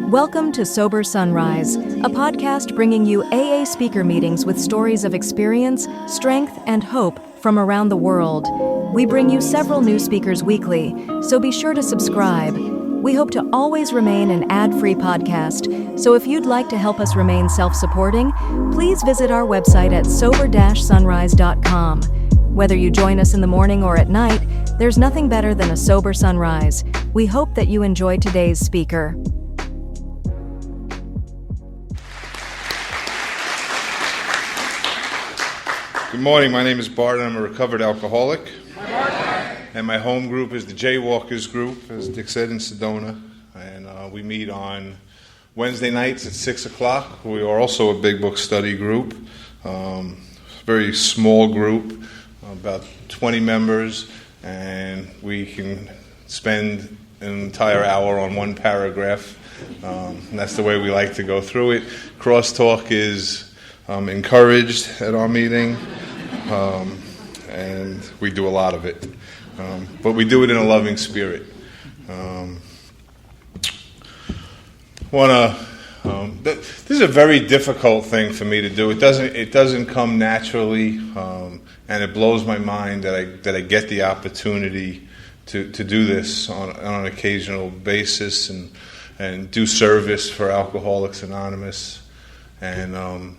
Welcome to Sober Sunrise, a podcast bringing you AA speaker meetings with stories of experience, strength, and hope from around the world. We bring you several new speakers weekly, so be sure to subscribe. We hope to always remain an ad-free podcast, so if you'd like to help us remain self-supporting, please visit our website at sober-sunrise.com. Whether you join us in the morning or at night, there's nothing better than a sober sunrise. We hope that you enjoy today's speaker. Good morning, my name is Bart and I'm a recovered alcoholic. And my home group is the Jaywalkers group, as Dick said, in Sedona. And we meet on Wednesday nights at 6 o'clock. We are also a Big Book study group, very small group, about 20 members, and we can spend an entire hour on one paragraph. And that's the way we like to go through it. Crosstalk is encouraged at our meeting, and we do a lot of it. But we do it in a loving spirit. This is a very difficult thing for me to do. It doesn't come naturally, and it blows my mind that I get the opportunity to do this on an occasional basis and do service for Alcoholics Anonymous. And I'm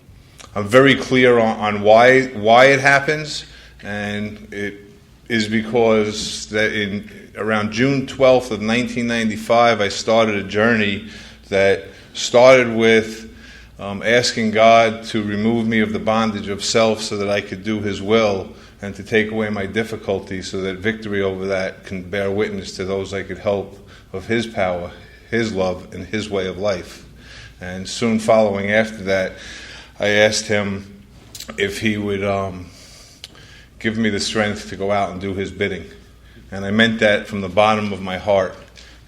very clear on why it happens, and it is because that in around June 12th of 1995, I started a journey that started with asking God to remove me of the bondage of self so that I could do His will and to take away my difficulties so that victory over that can bear witness to those I could help of His power, His love, and His way of life. And soon following after that, I asked Him if He would give me the strength to go out and do His bidding. And I meant that from the bottom of my heart.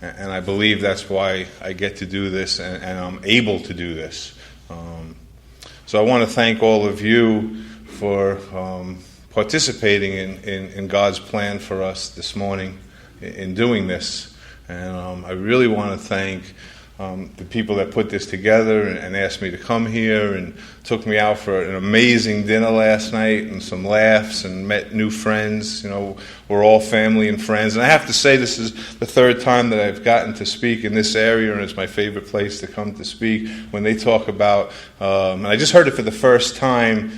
And I believe that's why I get to do this and I'm able to do this. So I want to thank all of you for participating in God's plan for us this morning in doing this. And I really want to thank the people that put this together and asked me to come here and took me out for an amazing dinner last night and some laughs and met new friends. You know, we're all family and friends. And I have to say, this is the third time that I've gotten to speak in this area, and it's my favorite place to come to speak. When they talk about, and I just heard it for the first time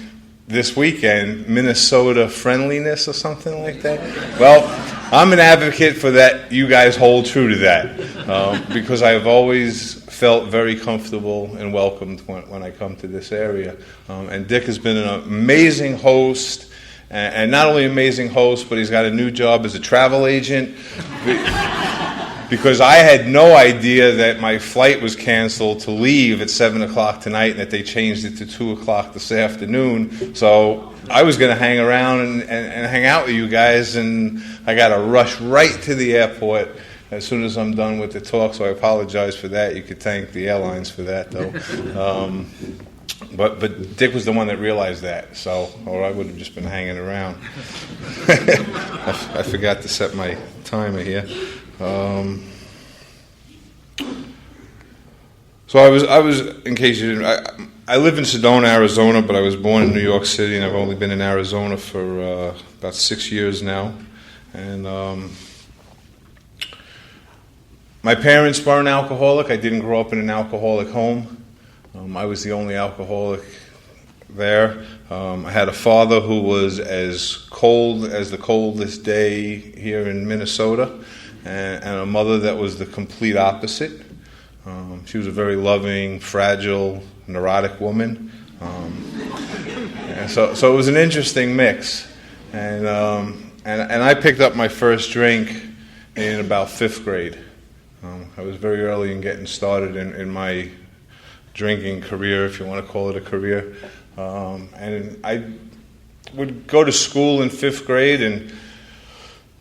this weekend, Minnesota friendliness or something like that. Well, I'm an advocate for that. You guys hold true to that because I have always felt very comfortable and welcomed when I come to this area. And Dick has been an amazing host, and not only amazing host, but he's got a new job as a travel agent. Because I had no idea that my flight was canceled to leave at 7 o'clock tonight and that they changed it to 2 o'clock this afternoon. So I was going to hang around and hang out with you guys, and I got to rush right to the airport as soon as I'm done with the talk, so I apologize for that. You could thank the airlines for that, though. But Dick was the one that realized that, or I would have just been hanging around. I forgot to set my timer here. So I was, in case you didn't, I live in Sedona, Arizona, but I was born in New York City, and I've only been in Arizona for about 6 years now. And my parents were an alcoholic. I didn't grow up in an alcoholic home. I was the only alcoholic there. I had a father who was as cold as the coldest day here in Minnesota, and a mother that was the complete opposite. She was a very loving, fragile, neurotic woman. So it was an interesting mix. And I picked up my first drink in about 5th grade. I was very early in getting started in my drinking career, if you want to call it a career. And I would go to school in 5th grade, and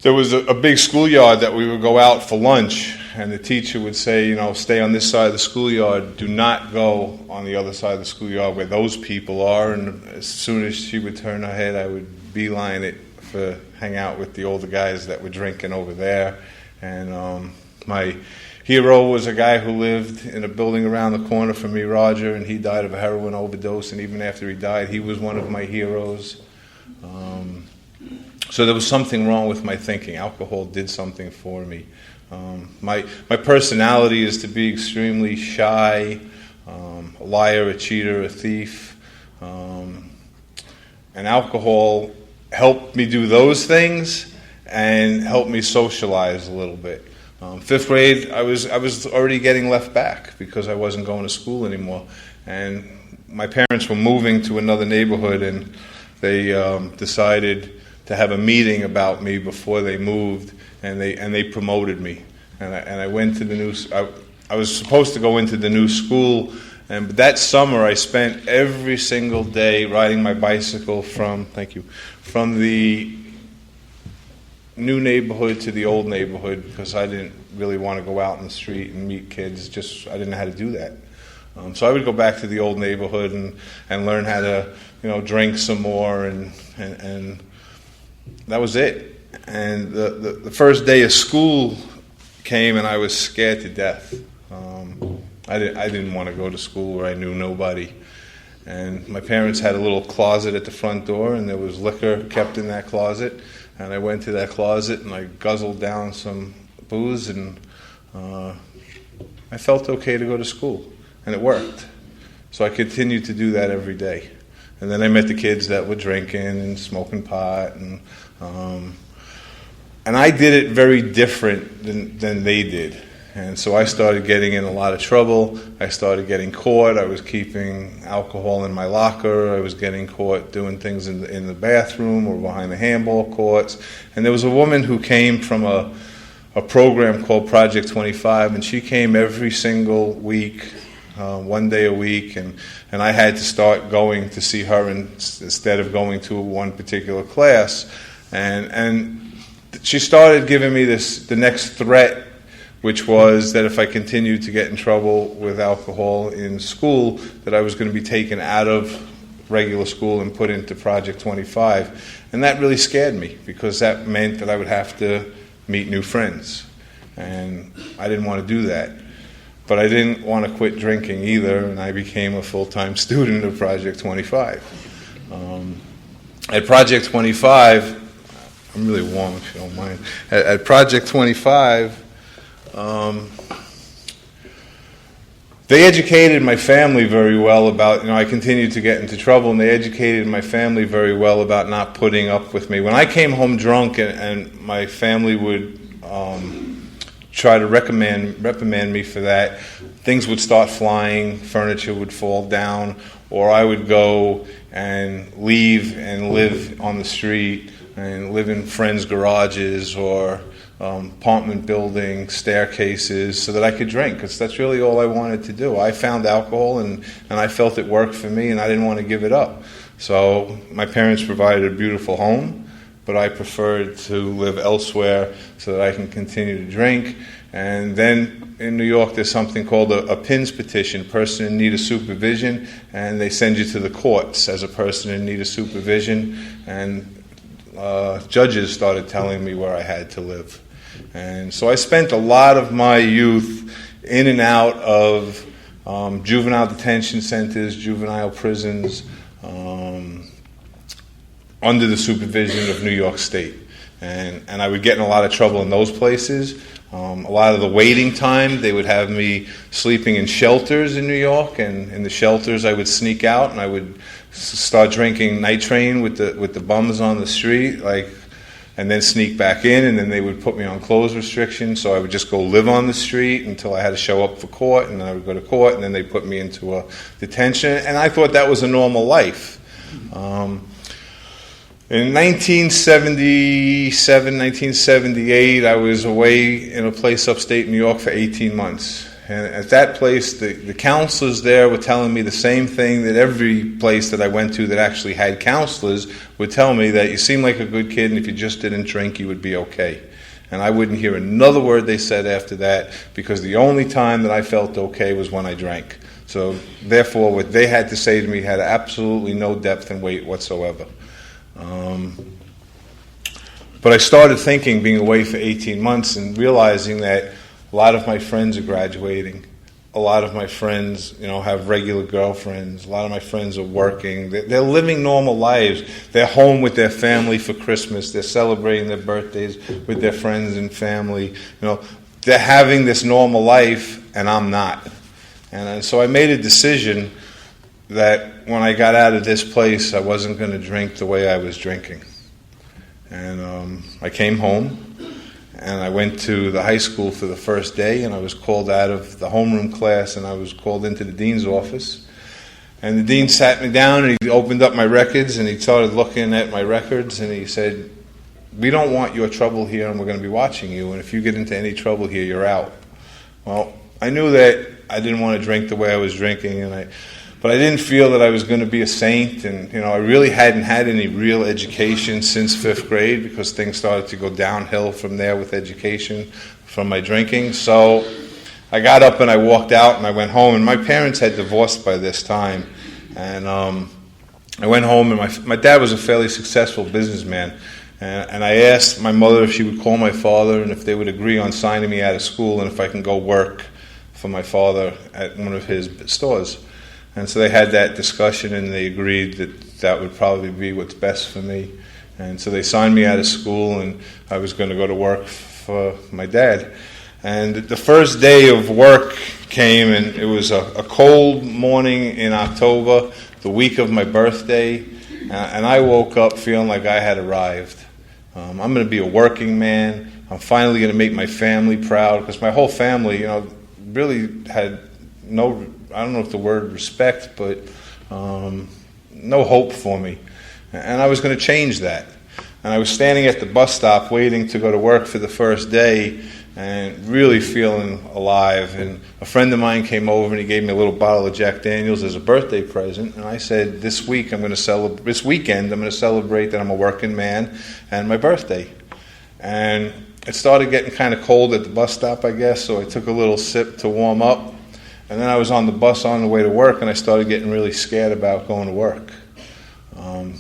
there was a big schoolyard that we would go out for lunch, and the teacher would say, stay on this side of the schoolyard, do not go on the other side of the schoolyard where those people are. And as soon as she would turn her head, I would beeline it for hang out with the older guys that were drinking over there. And My hero was a guy who lived in a building around the corner from me, Roger, and he died of a heroin overdose, and even after he died, he was one of my heroes. So there was something wrong with my thinking. Alcohol did something for me. My personality is to be extremely shy, a liar, a cheater, a thief. And alcohol helped me do those things and helped me socialize a little bit. Fifth grade, I was already getting left back because I wasn't going to school anymore. And my parents were moving to another neighborhood, and they decided to have a meeting about me before they moved, and they promoted me. And I went to the new. I was supposed to go into the new school, and that summer I spent every single day riding my bicycle from the new neighborhood to the old neighborhood, because I didn't really want to go out in the street and meet kids. I didn't know how to do that. So I would go back to the old neighborhood and learn how to, drink some more, and that was it. And the first day of school came, and I was scared to death. I didn't want to go to school where I knew nobody. And my parents had a little closet at the front door, and there was liquor kept in that closet. And I went to that closet and I guzzled down some booze, and I felt okay to go to school, and it worked. So I continued to do that every day. And then I met the kids that were drinking and smoking pot, and I did it very different than they did. And so I started getting in a lot of trouble. I started getting caught. I was keeping alcohol in my locker. I was getting caught doing things in the bathroom or behind the handball courts. And there was a woman who came from a program called Project 25, and she came every single week, one day a week, and I had to start going to see her instead of going to one particular class. And she started giving me the next threat, which was that if I continued to get in trouble with alcohol in school, that I was going to be taken out of regular school and put into Project 25. And that really scared me, because that meant that I would have to meet new friends. And I didn't want to do that. But I didn't want to quit drinking either, and I became a full-time student of Project 25. At Project 25, I'm really warm if you don't mind. At Project 25, they educated my family very well about, I continued to get into trouble, and they educated my family very well about not putting up with me. When I came home drunk and my family would try to reprimand me for that, things would start flying, furniture would fall down, or I would go and leave and live on the street and live in friends' garages or apartment building staircases so that I could drink, because that's really all I wanted to do. I found alcohol and I felt it worked for me, and I didn't want to give it up. So my parents provided a beautiful home, but I preferred to live elsewhere so that I can continue to drink. And then in New York there's something called a PINS petition, person in need of supervision, and they send you to the courts as a person in need of supervision, and judges started telling me where I had to live. And so I spent a lot of my youth in and out of juvenile detention centers, juvenile prisons, under the supervision of New York State. And I would get in a lot of trouble in those places. A lot of the waiting time, they would have me sleeping in shelters in New York, and in the shelters I would sneak out and I would start drinking night train with the bums on the street, and then sneak back in, and then they would put me on clothes restrictions, so I would just go live on the street until I had to show up for court, and then I would go to court, and then they put me into a detention, and I thought that was a normal life. In 1977, 1978, I was away in a place upstate New York for 18 months. And at that place, the counselors there were telling me the same thing that every place that I went to that actually had counselors would tell me, that you seem like a good kid, and if you just didn't drink, you would be okay. And I wouldn't hear another word they said after that, because the only time that I felt okay was when I drank. So therefore, what they had to say to me had absolutely no depth and weight whatsoever. But I started thinking, being away for 18 months, and realizing that A lot of my friends are graduating. A lot of my friends, have regular girlfriends. A lot of my friends are working. They're living normal lives. They're home with their family for Christmas. They're celebrating their birthdays with their friends and family. They're having this normal life, and I'm not. And so I made a decision that when I got out of this place, I wasn't going to drink the way I was drinking. And I came home. And I went to the high school for the first day, and I was called out of the homeroom class, and I was called into the dean's office. And the dean sat me down, and he opened up my records, and he started looking at my records, and he said, "We don't want your trouble here, and we're going to be watching you, and if you get into any trouble here, you're out." Well, I knew that I didn't want to drink the way I was drinking, but I didn't feel that I was going to be a saint, and I really hadn't had any real education since 5th grade because things started to go downhill from there with education from my drinking. So I got up and I walked out and I went home, and my parents had divorced by this time, and I went home, and my dad was a fairly successful businessman, and I asked my mother if she would call my father and if they would agree on signing me out of school and if I can go work for my father at one of his stores. And so they had that discussion, and they agreed that would probably be what's best for me. And so they signed me out of school, and I was going to go to work for my dad. And the first day of work came, and it was a cold morning in October, the week of my birthday, and I woke up feeling like I had arrived. I'm going to be a working man. I'm finally going to make my family proud, because my whole family, really had no, I don't know if the word respect, but no hope for me. And I was going to change that. And I was standing at the bus stop waiting to go to work for the first day and really feeling alive. And a friend of mine came over and he gave me a little bottle of Jack Daniels as a birthday present. And I said, this weekend I'm going to celebrate that I'm a working man and my birthday. And it started getting kind of cold at the bus stop, I guess, so I took a little sip to warm up. And then I was on the bus on the way to work, and I started getting really scared about going to work.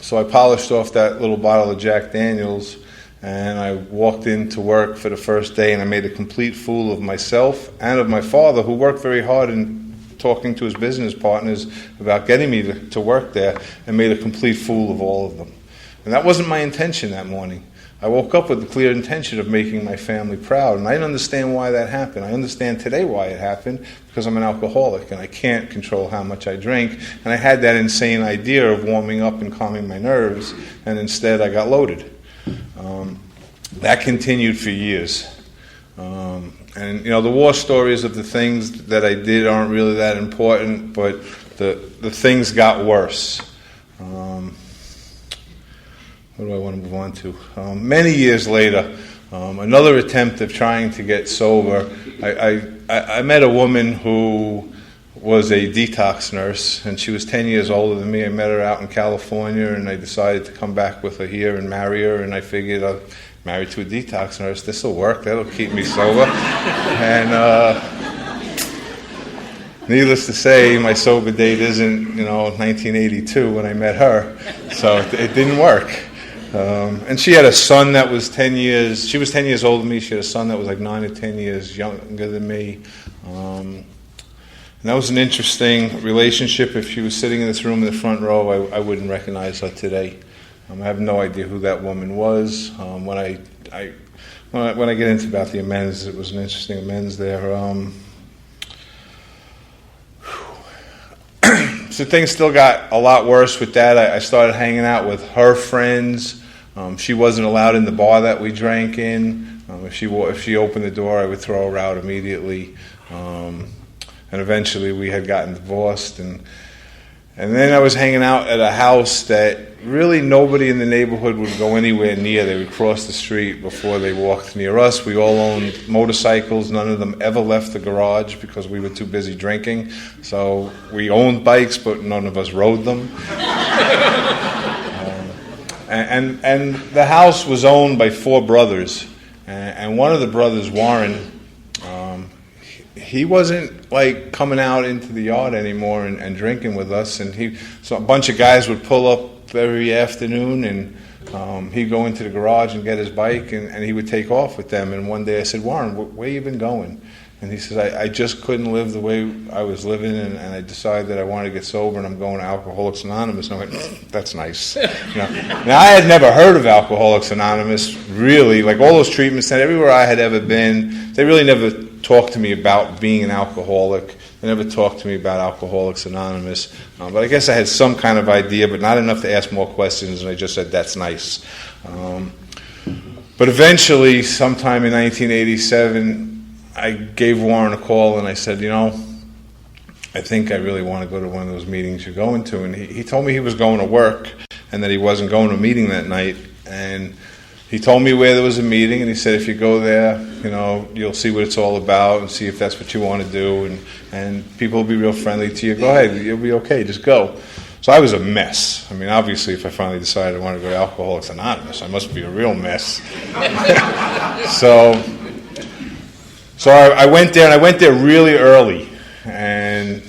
So I polished off that little bottle of Jack Daniels, and I walked into work for the first day, and I made a complete fool of myself and of my father, who worked very hard in talking to his business partners about getting me to work there, and made a complete fool of all of them. And that wasn't my intention that morning. I woke up with the clear intention of making my family proud, and I didn't understand why that happened. I understand today why it happened, because I'm an alcoholic, and I can't control how much I drink, and I had that insane idea of warming up and calming my nerves, and instead I got loaded. That continued for years. And the war stories of the things that I did aren't really that important, but the things got worse. What do I want to move on to? Many years later, another attempt of trying to get sober, I met a woman who was a detox nurse, and she was 10 years older than me. I met her out in California, and I decided to come back with her here and marry her, and I figured I'll marry to a detox nurse. This will work. That'll keep me sober. And needless to say, my sober date isn't, 1982 when I met her, so it didn't work. And she had a son that was 10 years, she was 10 years older than me. She had a son that was like 9 or 10 years younger than me. And that was an interesting relationship. If she was sitting in this room in the front row, I wouldn't recognize her today. I have no idea who that woman was. When I get into about the amends, it was an interesting amends there. So things still got a lot worse with that. I started hanging out with her friends. She wasn't allowed in the bar that we drank in. If she opened the door, I would throw her out immediately. And eventually we had gotten divorced. And then I was hanging out at a house that really nobody in the neighborhood would go anywhere near. They would cross the street before they walked near us. We all owned motorcycles. None of them ever left the garage because we were too busy drinking. So we owned bikes, but none of us rode them. And the house was owned by 4 brothers. And one of the brothers, Warren, he wasn't like coming out into the yard anymore and drinking with us. And so a bunch of guys would pull up every afternoon, and he'd go into the garage and get his bike, and he would take off with them. And one day I said, Warren, where you been going? And he says, I just couldn't live the way I was living, and I decided that I wanted to get sober, and I'm going to Alcoholics Anonymous. And I went, that's nice. Now, I had never heard of Alcoholics Anonymous, really. Like all those treatment centers, everywhere I had ever been, they really never talked to me about being an alcoholic. They never talked to me about Alcoholics Anonymous. But I guess I had some kind of idea, but not enough to ask more questions, and I just said, that's nice. But eventually, sometime in 1987, I gave Warren a call and I said, I think I really want to go to one of those meetings you're going to. And he told me he was going to work and that he wasn't going to a meeting that night. And he told me where there was a meeting, and he said, if you go there, you'll see what it's all about and see if that's what you want to do. And people will be real friendly to you. Go ahead, you'll be okay, just go. So I was a mess. I mean, obviously, if I finally decided I wanted to go to Alcoholics Anonymous, I must be a real mess. So I went there, and I went there really early, and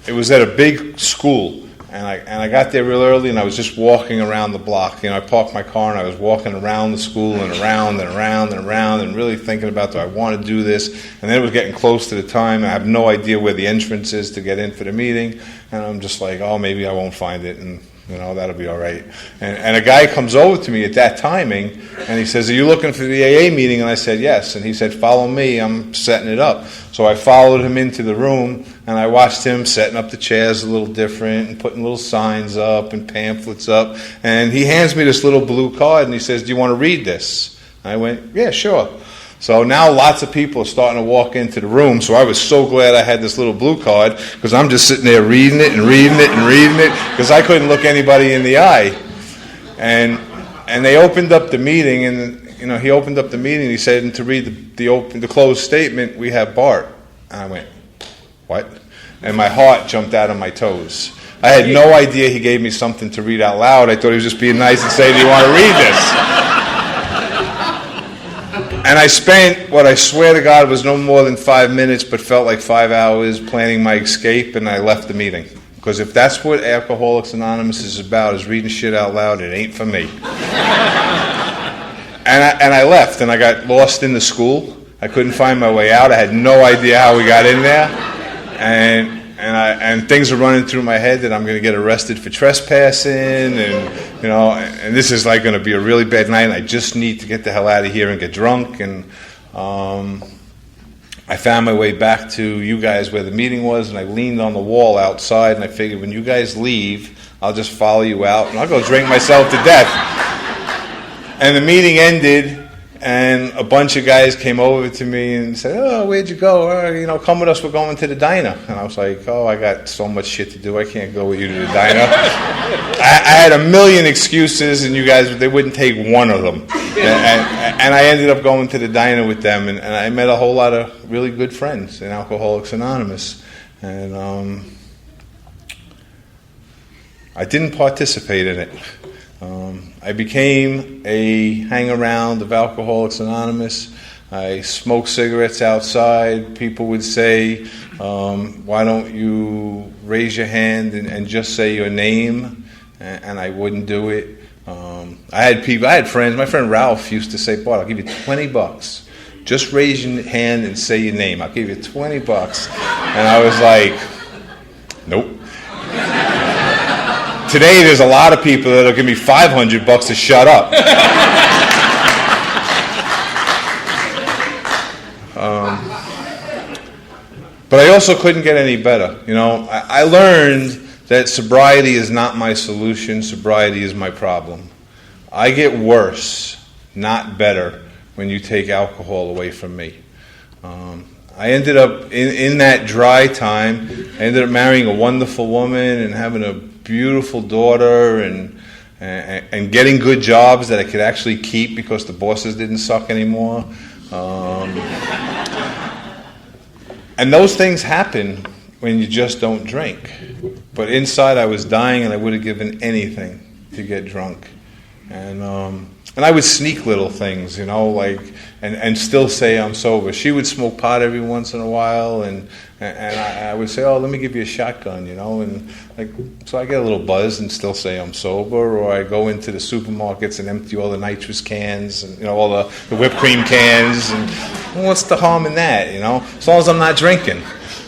it was at a big school, and I got there real early, and I was just walking around the block. I parked my car, and I was walking around the school and around and around and around, and really thinking about, do I want to do this? And then it was getting close to the time, and I have no idea where the entrance is to get in for the meeting, and I'm just like, oh, maybe I won't find it, and that'll be all right. And a guy comes over to me at that timing, and he says, are you looking for the AA meeting? And I said, yes. And he said, follow me, I'm setting it up. So I followed him into the room, and I watched him setting up the chairs a little different and putting little signs up and pamphlets up. And he hands me this little blue card, and he says, do you want to read this? And I went, yeah, sure. So now lots of people are starting to walk into the room, so I was so glad I had this little blue card, because I'm just sitting there reading it and reading it and reading it, because I couldn't look anybody in the eye. And they opened up the meeting, and he opened up the meeting, and he said, and to read the closed statement, we have Bart. And I went, what? And my heart jumped out of my toes. I had no idea he gave me something to read out loud. I thought he was just being nice and saying, do you want to read this? And I spent what I swear to God was no more than 5 minutes, but felt like 5 hours planning my escape, and I left the meeting. Because if that's what Alcoholics Anonymous is about, is reading shit out loud, it ain't for me. And I left, and I got lost in the school. I couldn't find my way out. I had no idea how we got in there. And things are running through my head that I'm going to get arrested for trespassing, and this is like going to be a really bad night, and I just need to get the hell out of here and get drunk. And I found my way back to you guys where the meeting was, and I leaned on the wall outside, and I figured when you guys leave, I'll just follow you out, and I'll go drink myself to death. And the meeting ended, and a bunch of guys came over to me and said, oh, where'd you go? Come with us, we're going to the diner. And I was like, oh, I got so much shit to do, I can't go with you to the diner. I had a million excuses, and you guys, they wouldn't take one of them. And I ended up going to the diner with them, and I met a whole lot of really good friends in Alcoholics Anonymous. And I didn't participate in it. I became a hang-around of Alcoholics Anonymous. I smoked cigarettes outside. People would say, why don't you raise your hand and just say your name? And I wouldn't do it. I had friends. My friend Ralph used to say, Bart, I'll give you $20. Just raise your hand and say your name. I'll give you $20. And I was like, nope. Today, there's a lot of people that'll give me $500 to shut up. But I also couldn't get any better. I learned that sobriety is not my solution. Sobriety is my problem. I get worse, not better, when you take alcohol away from me. I ended up, in that dry time, I ended up marrying a wonderful woman and having a beautiful daughter and getting good jobs that I could actually keep because the bosses didn't suck anymore. And those things happen when you just don't drink. But inside I was dying, and I would have given anything to get drunk. And I would sneak little things, and still say I'm sober. She would smoke pot every once in a while, and And I would say, oh, let me give you a shotgun, and so I get a little buzzed and still say I'm sober, or I go into the supermarkets and empty all the nitrous cans and, all the whipped cream cans, and what's the harm in that, as long as I'm not drinking.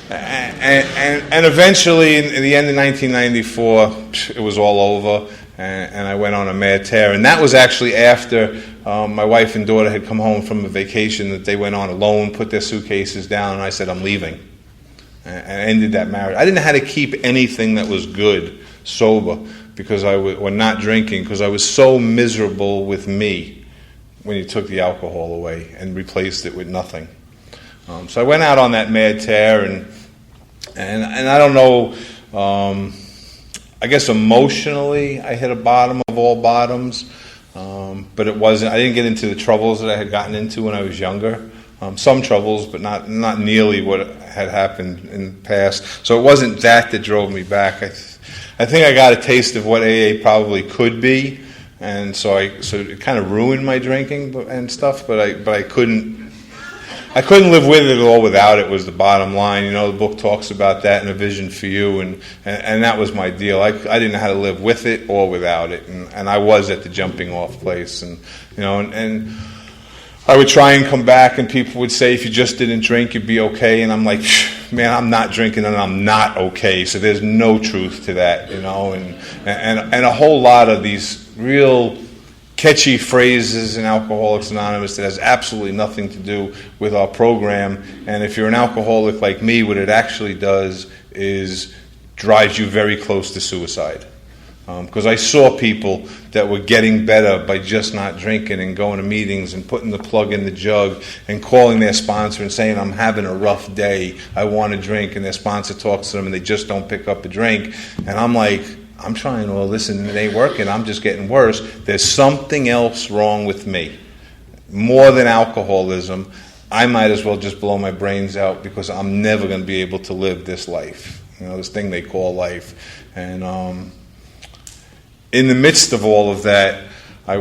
And eventually, in the end of 1994, it was all over, and I went on a mad tear. And that was actually after my wife and daughter had come home from a vacation that they went on alone, put their suitcases down, and I said, I'm leaving. And I ended that marriage. I didn't know how to keep anything that was good sober or not drinking, because I was so miserable with me when you took the alcohol away and replaced it with nothing. So I went out on that mad tear, and I don't know, I guess emotionally I hit a bottom of all bottoms, but it wasn't. I didn't get into the troubles that I had gotten into when I was younger. Some troubles, but not nearly what had happened in the past. So it wasn't that drove me back. I think I got a taste of what AA probably could be, and so it kind of ruined my drinking and stuff. But I couldn't live with it all without it. Was the bottom line. The book talks about that in A Vision for You, and that was my deal. I didn't know how to live with it or without it, and I was at the jumping off place, and I would try and come back, and people would say, if you just didn't drink, you'd be okay. And I'm like, man, I'm not drinking, and I'm not okay. So there's no truth to that, and a whole lot of these real catchy phrases in Alcoholics Anonymous that has absolutely nothing to do with our program. And if you're an alcoholic like me, what it actually does is drives you very close to suicide. Because I saw people that were getting better by just not drinking and going to meetings and putting the plug in the jug and calling their sponsor and saying, I'm having a rough day, I want to drink, and their sponsor talks to them and they just don't pick up a drink. And I'm like, I'm trying all this and it ain't working, I'm just getting worse. There's something else wrong with me. More than alcoholism, I might as well just blow my brains out because I'm never going to be able to live this life, this thing they call life. And in the midst of all of that, I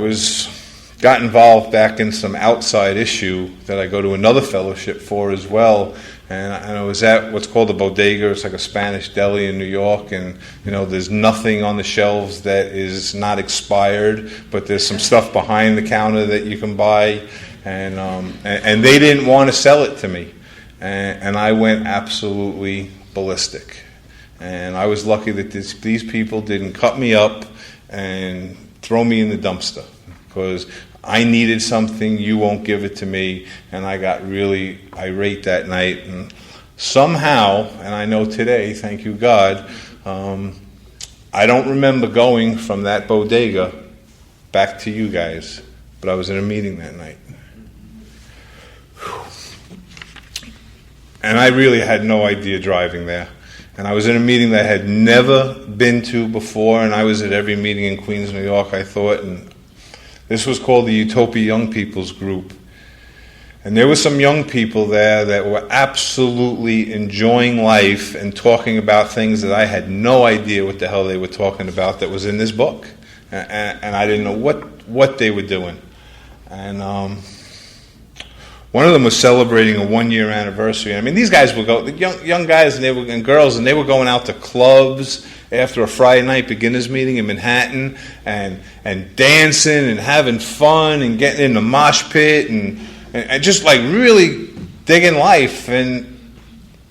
got involved back in some outside issue that I go to another fellowship for as well. And I was at what's called the Bodega. It's like a Spanish deli in New York. And, there's nothing on the shelves that is not expired, but there's some stuff behind the counter that you can buy. And they didn't want to sell it to me. And I went absolutely ballistic. And I was lucky that these people didn't cut me up and throw me in the dumpster, because I needed something, you won't give it to me, and I got really irate that night. And somehow, and I know today, thank you God, I don't remember going from that bodega back to you guys, but I was in a meeting that night. And I really had no idea driving there. And I was in a meeting that I had never been to before, and I was at every meeting in Queens, New York, I thought. And this was called the Utopia Young People's Group. And there were some young people there that were absolutely enjoying life and talking about things that I had no idea what the hell they were talking about that was in this book. And I didn't know what they were doing. And one of them was celebrating a 1-year anniversary. I mean, these guys would go, the young guys and girls, and they were going out to clubs after a Friday night beginners meeting in Manhattan and dancing and having fun and getting in the mosh pit and just like really digging life and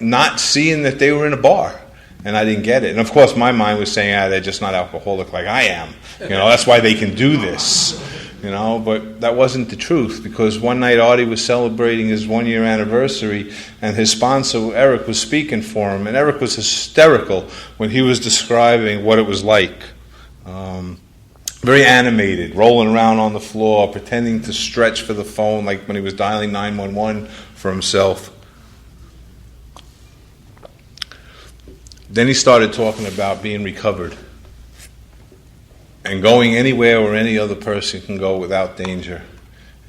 not seeing that they were in a bar. And I didn't get it. And of course, my mind was saying, they're just not alcoholic like I am. That's why they can do this. But that wasn't the truth, because one night Artie was celebrating his 1-year anniversary, and his sponsor, Eric, was speaking for him, and Eric was hysterical when he was describing what it was like. Very animated, rolling around on the floor, pretending to stretch for the phone, like when he was dialing 911 for himself. Then he started talking about being recovered and going anywhere where any other person can go without danger,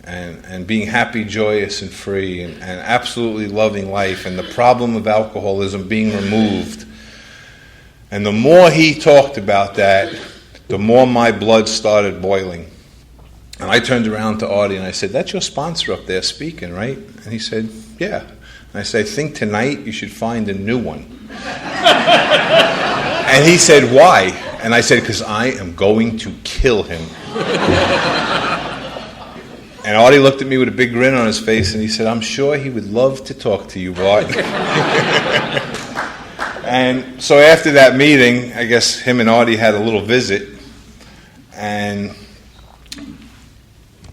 and being happy, joyous, and free, and absolutely loving life, and the problem of alcoholism being removed. And the more he talked about that, the more my blood started boiling. And I turned around to Audie and I said, "That's your sponsor up there speaking, right?" And he said, "Yeah." And I said, "I think tonight you should find a new one." And he said, "Why?" And I said, "Because I am going to kill him." And Audie looked at me with a big grin on his face and he said, "I'm sure he would love to talk to you, Bart." And so after that meeting, I guess him and Audie had a little visit, and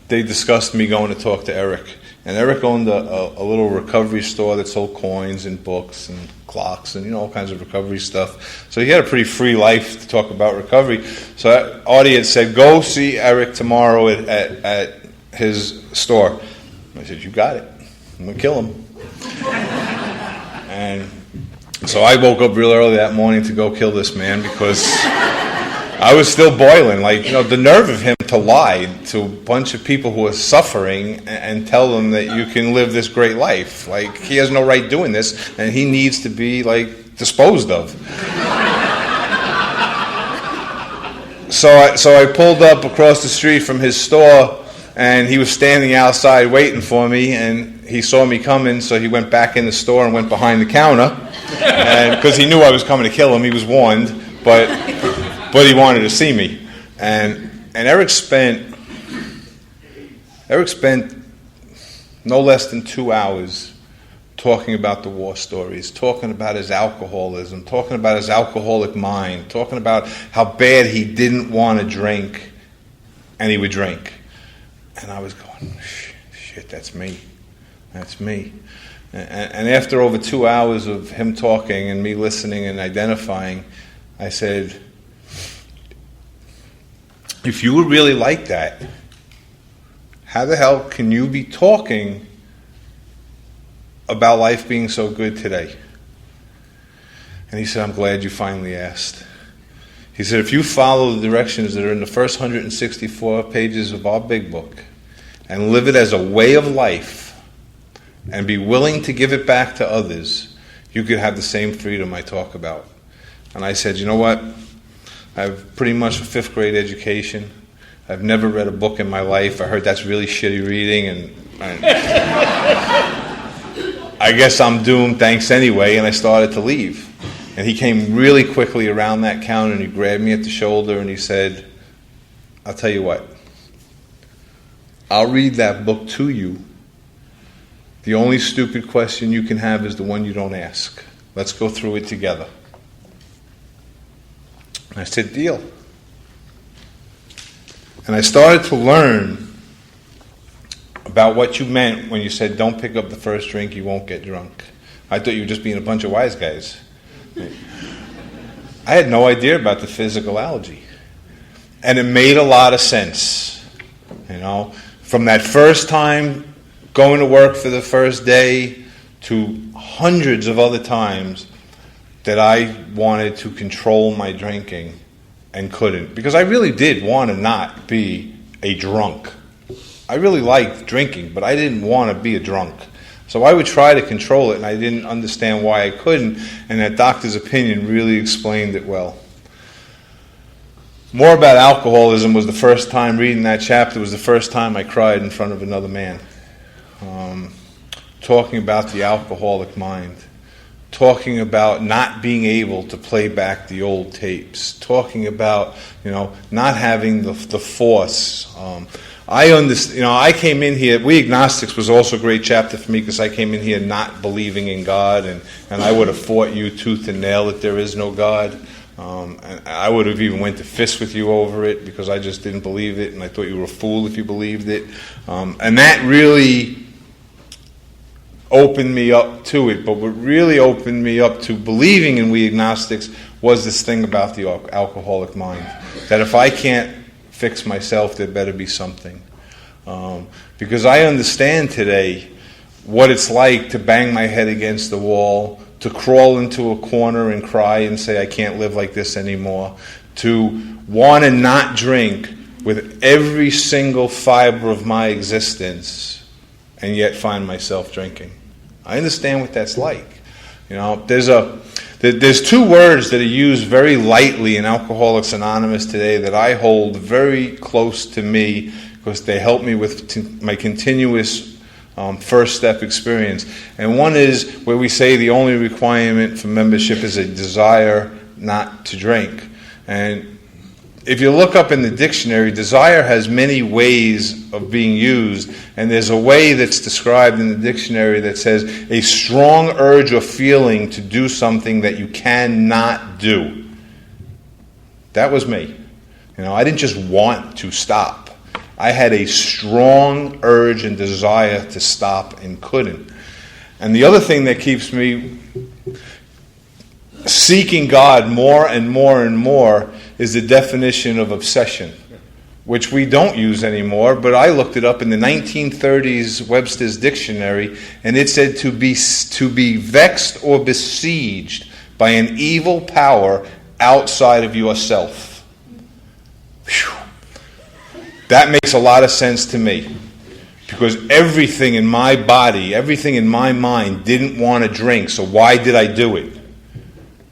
they discussed me going to talk to Eric. And Eric owned a little recovery store that sold coins and books and clocks and all kinds of recovery stuff. So he had a pretty free life to talk about recovery. So Audie had said, "Go see Eric tomorrow at his store." I said, "You got it. I'm going to kill him." And so I woke up real early that morning to go kill this man because I was still boiling. The nerve of him to lie to a bunch of people who are suffering and tell them that you can live this great life. He has no right doing this, and he needs to be, disposed of. So I pulled up across the street from his store, and he was standing outside waiting for me, and he saw me coming, so he went back in the store and went behind the counter, because he knew I was coming to kill him. He was warned, but he wanted to see me. And Eric spent no less than 2 hours talking about the war stories, talking about his alcoholism, talking about his alcoholic mind, talking about how bad he didn't want to drink, and he would drink. And I was going, shit, that's me. That's me. And after over 2 hours of him talking and me listening and identifying, I said, if you were really like that, how the hell can you be talking about life being so good today? And he said, I'm glad you finally asked. He said, if you follow the directions that are in the first 164 pages of our big book and live it as a way of life and be willing to give it back to others, you could have the same freedom I talk about. And I said, you know what? I have pretty much a 5th grade education. I've never read a book in my life. I heard that's really shitty reading, and I guess I'm doomed, thanks anyway, and I started to leave. And he came really quickly around that counter and he grabbed me at the shoulder and he said, I'll tell you what, I'll read that book to you. The only stupid question you can have is the one you don't ask. Let's go through it together. And I said, deal. And I started to learn about what you meant when you said, don't pick up the first drink, you won't get drunk. I thought you were just being a bunch of wise guys. I had no idea about the physical allergy. And it made a lot of sense. From that first time going to work for the first day to hundreds of other times that I wanted to control my drinking and couldn't. Because I really did want to not be a drunk. I really liked drinking, but I didn't want to be a drunk. So I would try to control it, and I didn't understand why I couldn't, and that doctor's opinion really explained it well. More About Alcoholism was the first time, reading that chapter was the first time I cried in front of another man. Talking about the alcoholic mind. Talking about not being able to play back the old tapes. Talking about, not having the force. I understand. I came in here. We Agnostics was also a great chapter for me because I came in here not believing in God, and I would have fought you tooth and nail that there is no God. And I would have even went to fists with you over it because I just didn't believe it, and I thought you were a fool if you believed it. And that really opened me up to it. But what really opened me up to believing in we Agnostics was this thing about the alcoholic mind. That if I can't fix myself, there better be something. Because I understand today what it's like to bang my head against the wall, to crawl into a corner and cry and say, I can't live like this anymore, to want to not drink with every single fiber of my existence and yet find myself drinking. I understand what that's like. There's 2 words that are used very lightly in Alcoholics Anonymous today that I hold very close to me because they help me with my continuous first step experience. And one is where we say the only requirement for membership is a desire not to drink. And if you look up in the dictionary, desire has many ways of being used, and there's a way that's described in the dictionary that says a strong urge or feeling to do something that you cannot do. That was me. I didn't just want to stop. I had a strong urge and desire to stop and couldn't. And the other thing that keeps me seeking God more and more and more is the definition of obsession, which we don't use anymore, but I looked it up in the 1930s Webster's Dictionary, and it said to be vexed or besieged by an evil power outside of yourself. Whew. That makes a lot of sense to me, because everything in my body, everything in my mind didn't want to drink, so why did I do it?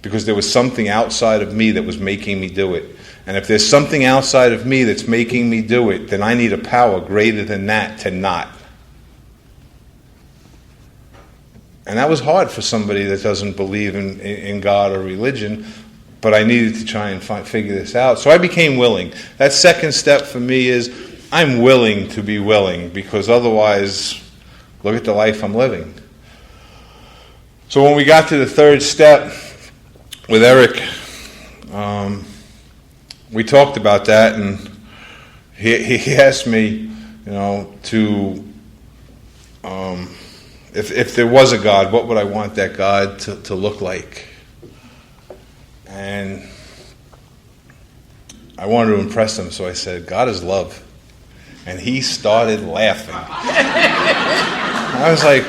Because there was something outside of me that was making me do it. And if there's something outside of me that's making me do it, then I need a power greater than that to not. And that was hard for somebody that doesn't believe in God or religion, but I needed to try and figure this out. So I became willing. That second step for me is I'm willing to be willing, because otherwise, look at the life I'm living. So when we got to the third step, with Eric, we talked about that, and he asked me, to if there was a God, what would I want that God to look like? And I wanted to impress him, so I said, God is love. And he started laughing. I was like,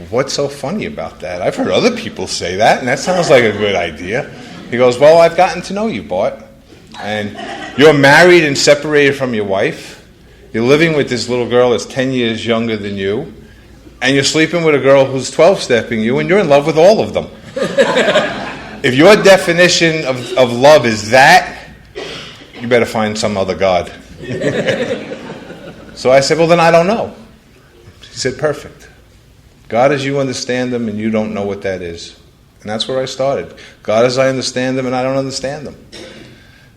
what's so funny about that? I've heard other people say that, and that sounds like a good idea. He goes, well, I've gotten to know you, Bart. And you're married and separated from your wife. You're living with this little girl that's 10 years younger than you. And you're sleeping with a girl who's 12-stepping you, and you're in love with all of them. If your definition of love is that, you better find some other God. So I said, well, then I don't know. He said, perfect. God as you understand them, and you don't know what that is. And that's where I started. God as I understand them, and I don't understand them.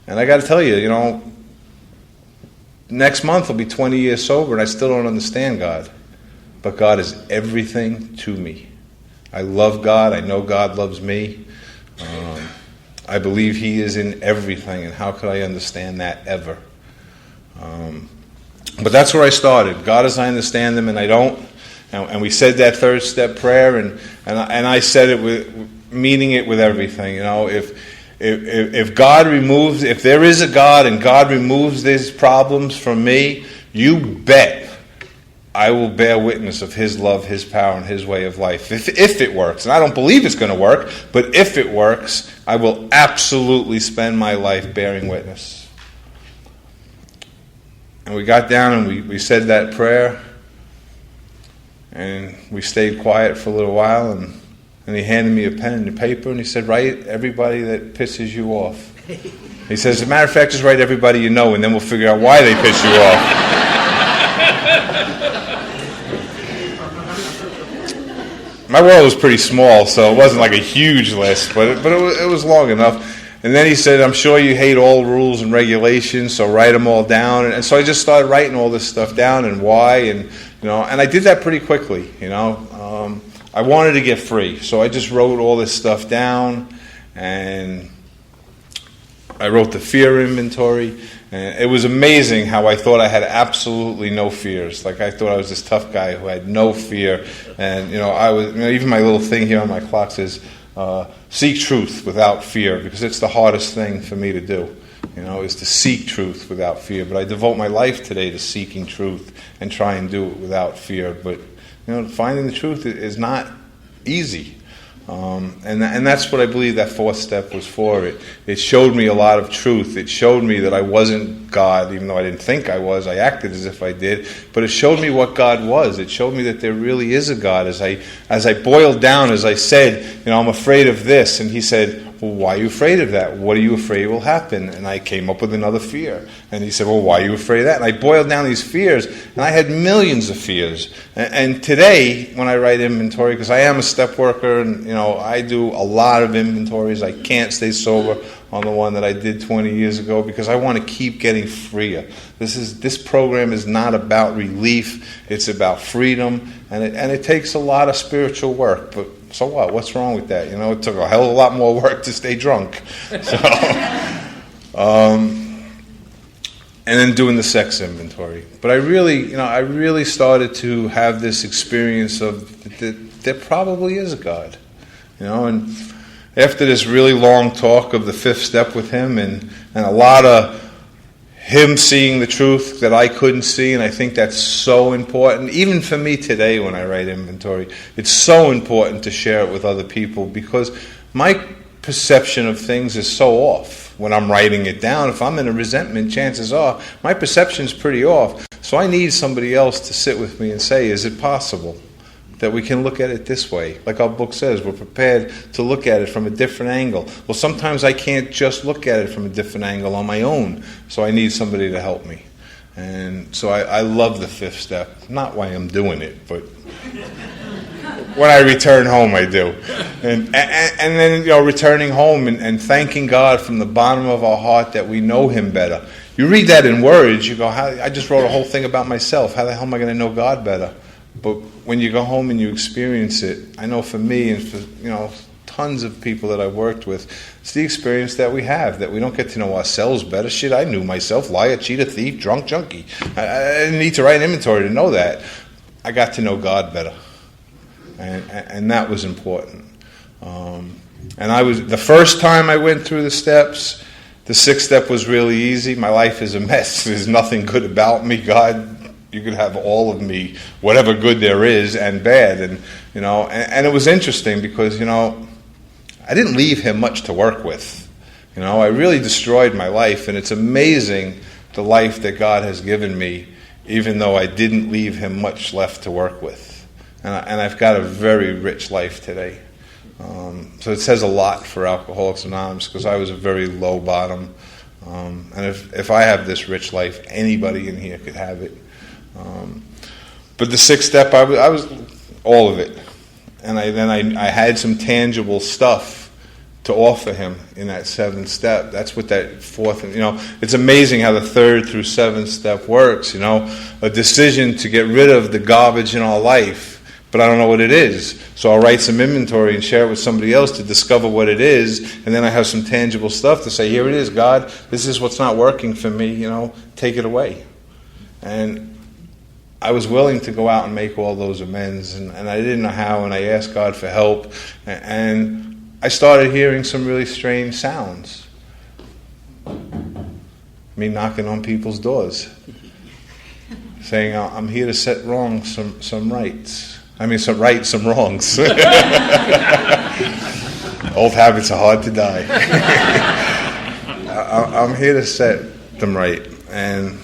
And I got to tell you, next month I'll be 20 years sober, and I still don't understand God. But God is everything to me. I love God. I know God loves me. I believe He is in everything, and how could I understand that ever? But that's where I started. God as I understand them, and I don't. And we said that third step prayer, and I said it with meaning it with everything. If God removes, if there is a God and God removes these problems from me, you bet I will bear witness of His love, His power, and His way of life. If it works, and I don't believe it's going to work, but if it works, I will absolutely spend my life bearing witness. And we got down and we said that prayer. And we stayed quiet for a little while, and he handed me a pen and a paper, and he said, write everybody that pisses you off. He says, as a matter of fact, just write everybody you know, and then we'll figure out why they piss you off. My world was pretty small, so it wasn't like a huge list, but it was long enough. And then he said, I'm sure you hate all rules and regulations, so write them all down. And so I just started writing all this stuff down, and why, and I did that pretty quickly. I wanted to get free, so I just wrote all this stuff down, and I wrote the fear inventory. And it was amazing how I thought I had absolutely no fears. Like I thought I was this tough guy who had no fear. And I was, even my little thing here on my clock says, seek truth without fear, because it's the hardest thing for me to do, is to seek truth without fear. But I devote my life today to seeking truth and try and do it without fear. But, finding the truth is not easy. And that's what I believe that fourth step was for. It showed me a lot of truth. It showed me that I wasn't God, even though I didn't think I was. I acted as if I did. But it showed me what God was. It showed me that there really is a God. As I boiled down, as I said, I'm afraid of this. And he said, well, why are you afraid of that? What are you afraid will happen? And I came up with another fear. And he said, well, why are you afraid of that? And I boiled down these fears, and I had millions of fears. And today, when I write inventory, because I am a step worker, and I do a lot of inventories. I can't stay sober on the one that I did 20 years ago because I want to keep getting freer. This program is not about relief. It's about freedom, and it takes a lot of spiritual work. But so what? What's wrong with that? It took a hell of a lot more work to stay drunk. So, and then doing the sex inventory. But I really started to have this experience of that there probably is a God, and after this really long talk of the fifth step with him and a lot of him seeing the truth that I couldn't see, and I think that's so important. Even for me today when I write inventory, it's so important to share it with other people because my perception of things is so off when I'm writing it down. If I'm in a resentment, chances are my perception's pretty off. So I need somebody else to sit with me and say, is it possible that we can look at it this way? Like our book says, we're prepared to look at it from a different angle. Well, sometimes I can't just look at it from a different angle on my own, so I need somebody to help me. And so I love the fifth step. Not why I'm doing it, but when I return home, I do. And then, returning home and thanking God from the bottom of our heart that we know him better. You read that in words, you go, I just wrote a whole thing about myself. How the hell am I going to know God better? But when you go home and you experience it, I know for me and for tons of people that I've worked with, it's the experience that we have, that we don't get to know ourselves better. Shit, I knew myself, liar, cheater, thief, drunk, junkie. I didn't need to write an inventory to know that. I got to know God better, and that was important. And the first time I went through the steps, the sixth step was really easy. My life is a mess. There's nothing good about me. God, you could have all of me, whatever good there is and bad, and it was interesting because I didn't leave him much to work with. I really destroyed my life, and it's amazing the life that God has given me, even though I didn't leave him much left to work with, and I've got a very rich life today. So it says a lot for Alcoholics Anonymous because I was a very low bottom, and if I have this rich life, anybody in here could have it. But the sixth step, I was all of it, and I had some tangible stuff to offer him in that seventh step. That's what that fourth, it's amazing how the third through seventh step works. A decision to get rid of the garbage in our life, but I don't know what it is, so I'll write some inventory and share it with somebody else to discover what it is, and then I have some tangible stuff to say, here it is, God, this is what's not working for me. Take it away. And I was willing to go out and make all those amends, and I didn't know how, and I asked God for help, and I started hearing some really strange sounds. Me knocking on people's doors, saying, I'm here to set wrong some rights. Some right, some wrongs. Old habits are hard to die. I'm here to set them right, and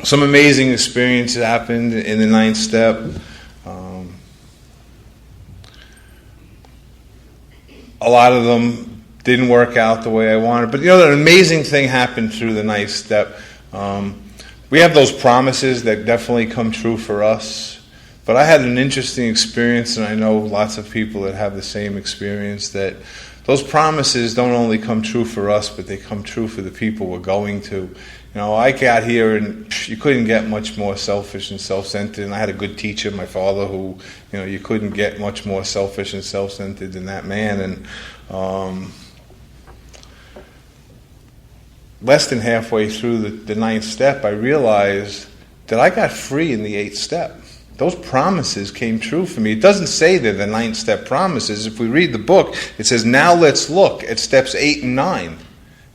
some amazing experiences happened in the ninth step. A lot of them didn't work out the way I wanted. But an amazing thing happened through the ninth step. We have those promises that definitely come true for us. But I had an interesting experience, and I know lots of people that have the same experience, that those promises don't only come true for us, but they come true for the people we're going to. I got here and you couldn't get much more selfish and self-centered. And I had a good teacher, my father, who, you couldn't get much more selfish and self-centered than that man. And less than halfway through the ninth step, I realized that I got free in the eighth step. Those promises came true for me. It doesn't say they're the ninth step promises. If we read the book, it says, now let's look at steps 8 and 9.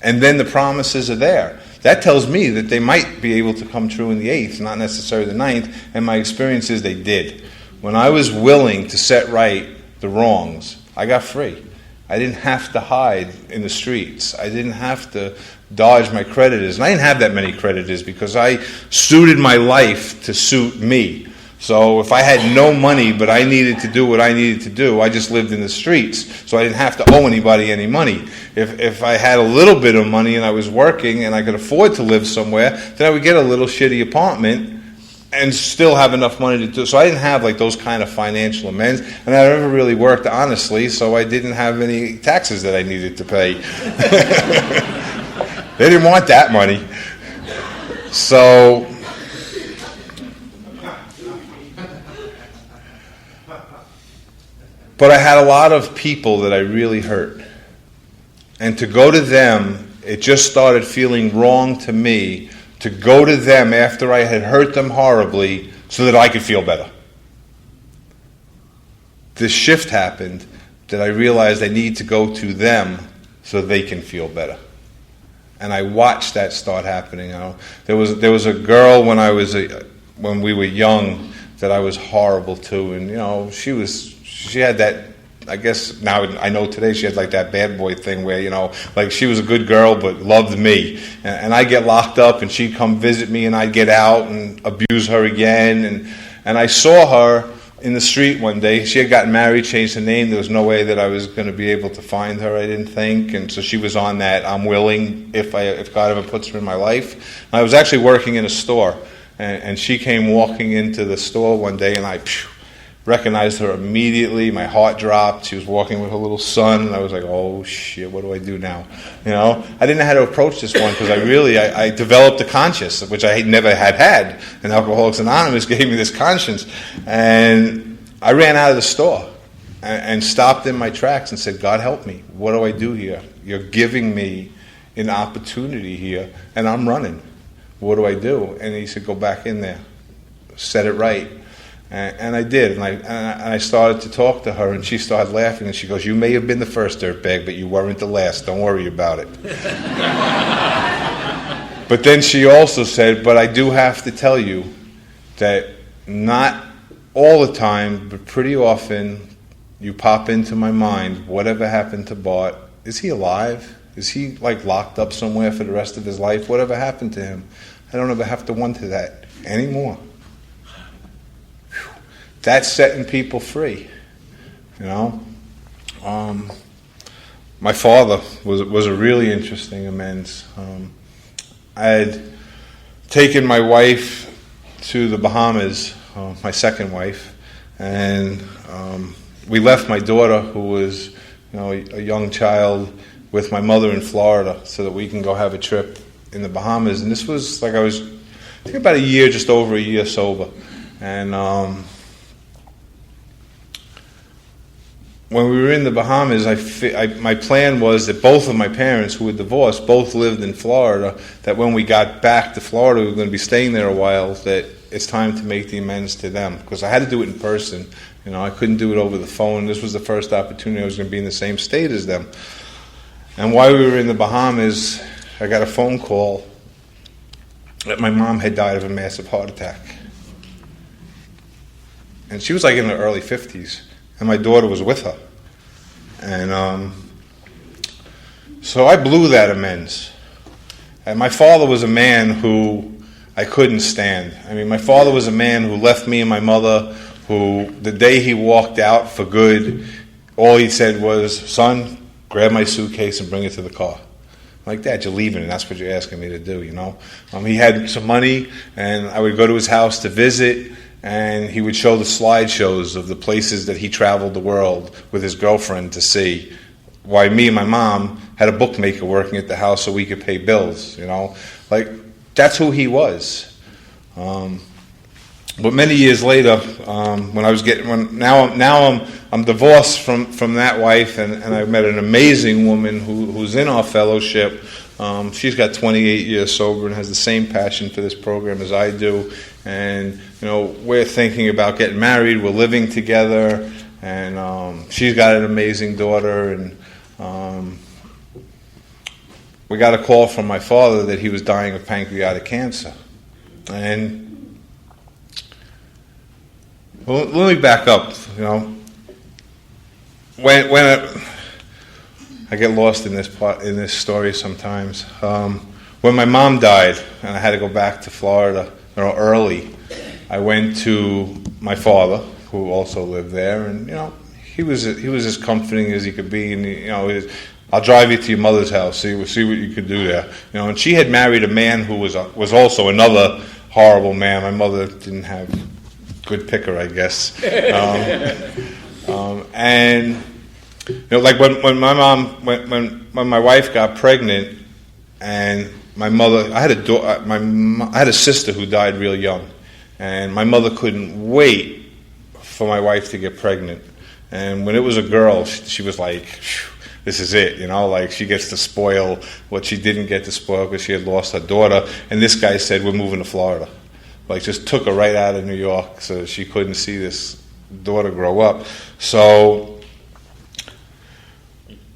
And then the promises are there. That tells me that they might be able to come true in the 8th, not necessarily the 9th, and my experience is they did. When I was willing to set right the wrongs, I got free. I didn't have to hide in the streets. I didn't have to dodge my creditors. And I didn't have that many creditors because I suited my life to suit me. So if I had no money, but I needed to do what I needed to do, I just lived in the streets. So I didn't have to owe anybody any money. If I had a little bit of money and I was working and I could afford to live somewhere, then I would get a little shitty apartment and still have enough money to do. So I didn't have like those kind of financial amends, and I never really worked honestly, so I didn't have any taxes that I needed to pay. They didn't want that money. So but I had a lot of people that I really hurt. And to go to them, it just started feeling wrong to me to go to them after I had hurt them horribly so that I could feel better. This shift happened that I realized I need to go to them so they can feel better. And I watched that start happening. There was a girl when we were young that I was horrible to, and she had that, I guess now I know today she had like that bad boy thing where, like she was a good girl but loved me. And I'd get locked up and she'd come visit me and I'd get out and abuse her again. And I saw her in the street one day. She had gotten married, changed her name. There was no way that I was going to be able to find her, I didn't think. And so she was on that, I'm willing if God ever puts her in my life. And I was actually working in a store. And she came walking into the store one day and I recognized her immediately. My heart dropped. She was walking with her little son, and I was like, "Oh shit, what do I do now?" I didn't know how to approach this one because I developed a conscience, which I never had. And Alcoholics Anonymous gave me this conscience, and I ran out of the store and stopped in my tracks and said, "God help me. What do I do here? You're giving me an opportunity here, and I'm running. What do I do?" And he said, "Go back in there, set it right." And I did, and I started to talk to her, and she started laughing, and she goes, "You may have been the first dirtbag, but you weren't the last. Don't worry about it." But then she also said, "But I do have to tell you that not all the time, but pretty often, you pop into my mind, whatever happened to Bart? Is he alive? Is he like locked up somewhere for the rest of his life? Whatever happened to him? I don't ever have to wonder that anymore." That's setting people free, My father was a really interesting amends. I had taken my wife to the Bahamas, my second wife, and we left my daughter, who was a young child, with my mother in Florida so that we can go have a trip in the Bahamas. And this was like I think about a year, just over a year sober. And when we were in the Bahamas, my plan was that both of my parents, who were divorced, both lived in Florida, that when we got back to Florida, we were going to be staying there a while, that it's time to make the amends to them. Because I had to do it in person. I couldn't do it over the phone. This was the first opportunity I was going to be in the same state as them. And while we were in the Bahamas, I got a phone call that my mom had died of a massive heart attack. And she was like in her early 50s. And my daughter was with her. And so I blew that amends. And my father was a man who I couldn't stand. I mean, my father was a man who left me and my mother, who the day he walked out for good, all he said was, "Son, grab my suitcase and bring it to the car." I'm like, "Dad, you're leaving, and that's what you're asking me to do, He had some money, and I would go to his house to visit, and he would show the slideshows of the places that he traveled the world with his girlfriend to see. Why me and my mom had a bookmaker working at the house so we could pay bills, Like, that's who he was. But many years later, now I'm divorced from that wife, and I met an amazing woman who's in our fellowship. She's got 28 years sober and has the same passion for this program as I do. And, we're thinking about getting married. We're living together. And she's got an amazing daughter. And we got a call from my father that he was dying of pancreatic cancer. And, well, let me back up, When I get lost in this story sometimes. When my mom died, and I had to go back to Florida early, I went to my father, who also lived there, and he was as comforting as he could be, and I'll drive you to your mother's house, see what you could do there. And she had married a man who was also another horrible man. My mother didn't have good picker, I guess. And like when my mom, when my wife got pregnant, and my mother, I had a sister who died real young, and my mother couldn't wait for my wife to get pregnant. And when it was a girl, she was like, this is it, like she gets to spoil what she didn't get to spoil because she had lost her daughter. And this guy said, we're moving to Florida. Like, just took her right out of New York so she couldn't see this daughter grow up. So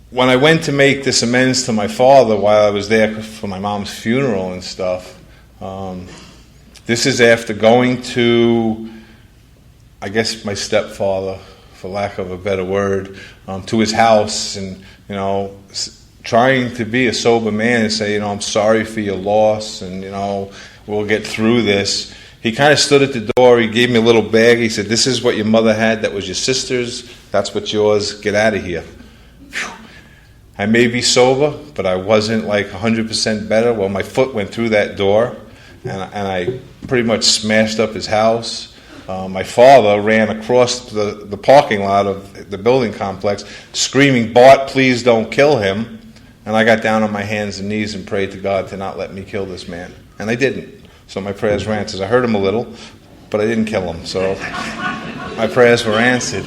when I went to make this amends to my father while I was there for my mom's funeral and stuff, this is after going to, I guess, my stepfather, for lack of a better word, to his house and, trying to be a sober man and say, I'm sorry for your loss and, we'll get through this. He kind of stood at the door. He gave me a little bag. He said, this is what your mother had. That was your sister's. That's what's yours. Get out of here. Whew. I may be sober, but I wasn't like 100% better. Well, my foot went through that door, and I pretty much smashed up his house. My father ran across the parking lot of the building complex screaming, Bart, please don't kill him. And I got down on my hands and knees and prayed to God to not let me kill this man. And I didn't. So my prayers were answered. I hurt him a little, but I didn't kill him. So my prayers were answered.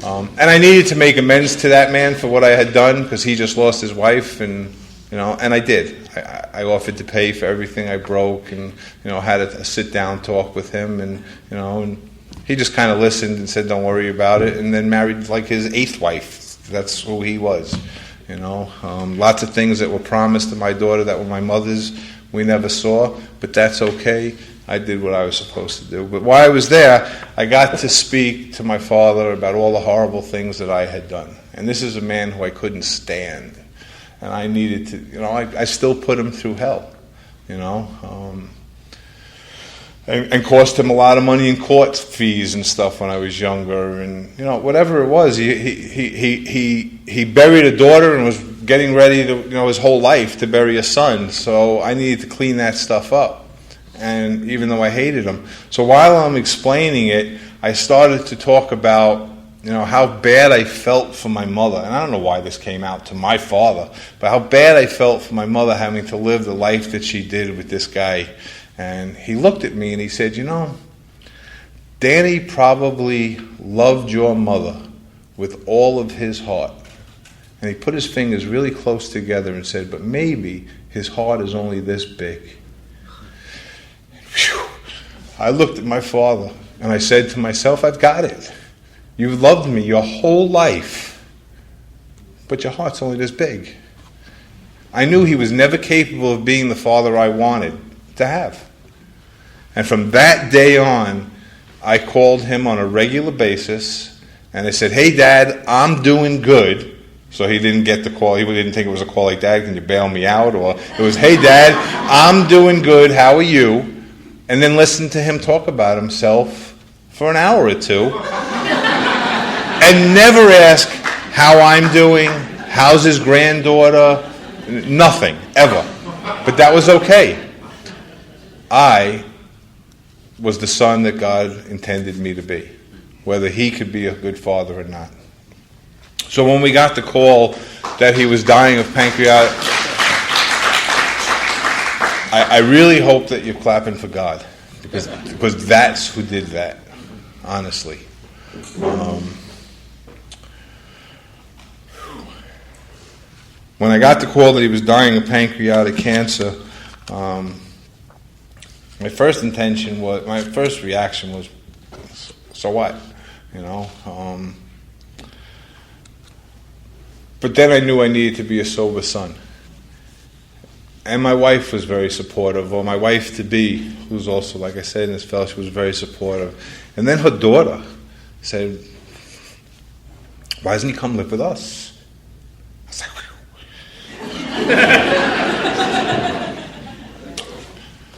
And I needed to make amends to that man for what I had done because he just lost his wife. And I did. I offered to pay for everything I broke and, had a sit-down talk with him. And he just kind of listened and said, don't worry about it. And then married like his 8th wife. That's who he was. Lots of things that were promised to my daughter that were my mother's we never saw, but that's okay. I did what I was supposed to do. But while I was there, I got to speak to my father about all the horrible things that I had done. And this is a man who I couldn't stand. And I needed to, I still put him through hell, and cost him a lot of money in court fees and stuff when I was younger. And, whatever it was, he buried a daughter and was getting ready to, his whole life to bury a son. So I needed to clean that stuff up. And even though I hated him. So while I'm explaining it, I started to talk about, how bad I felt for my mother. And I don't know why this came out to my father, but how bad I felt for my mother having to live the life that she did with this guy. And he looked at me and he said, Danny probably loved your mother with all of his heart. And he put his fingers really close together and said, but maybe his heart is only this big. Whew. I looked at my father and I said to myself, I've got it. You've loved me your whole life, but your heart's only this big. I knew he was never capable of being the father I wanted to have. And from that day on, I called him on a regular basis and I said, hey, Dad, I'm doing good. So he didn't get the call. He didn't think it was a call like, Dad, can you bail me out? Or it was, hey, Dad, I'm doing good. How are you? And then listen to him talk about himself for an hour or two. And never ask how I'm doing, how's his granddaughter, nothing, ever. But that was okay. I was the son that God intended me to be, whether he could be a good father or not. So when we got the call that he was dying of pancreatic, I really hope that you're clapping for God, because that's who did that, honestly. When I got the call that he was dying of pancreatic cancer, my first reaction was, so what? But then I knew I needed to be a sober son. And my wife was very supportive, or my wife-to-be, who's also, like I said, in this fellowship, was very supportive. And then her daughter said, why doesn't he come live with us? I was like,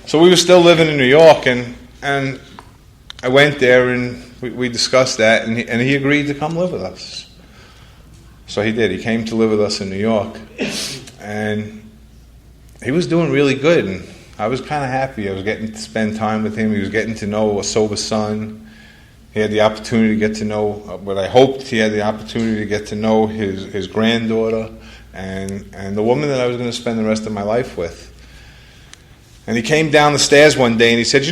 so we were still living in New York, and I went there and we discussed that, and he agreed to come live with us. So he did. He came to live with us in New York, and he was doing really good, and I was kind of happy. I was getting to spend time with him. He was getting to know a sober son. He had the opportunity to get to know what I hoped he had the opportunity to get to know his granddaughter and the woman that I was going to spend the rest of my life with. And he came down the stairs one day and he said,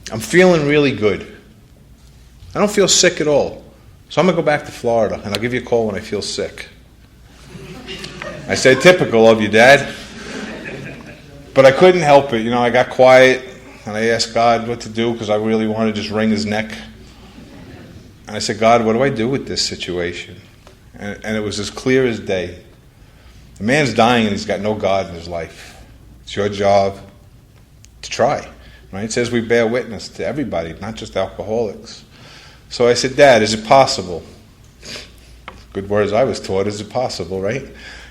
I'm feeling really good. I don't feel sick at all. So I'm going to go back to Florida and I'll give you a call when I feel sick. I said, typical of you, Dad. But I couldn't help it. I got quiet and I asked God what to do because I really wanted to just wring his neck. And I said, God, what do I do with this situation? And it was as clear as day. The man's dying and he's got no God in his life. It's your job to try. Right? It says we bear witness to everybody, not just alcoholics. So I said, Dad, is it possible? Good words I was taught, is it possible, right?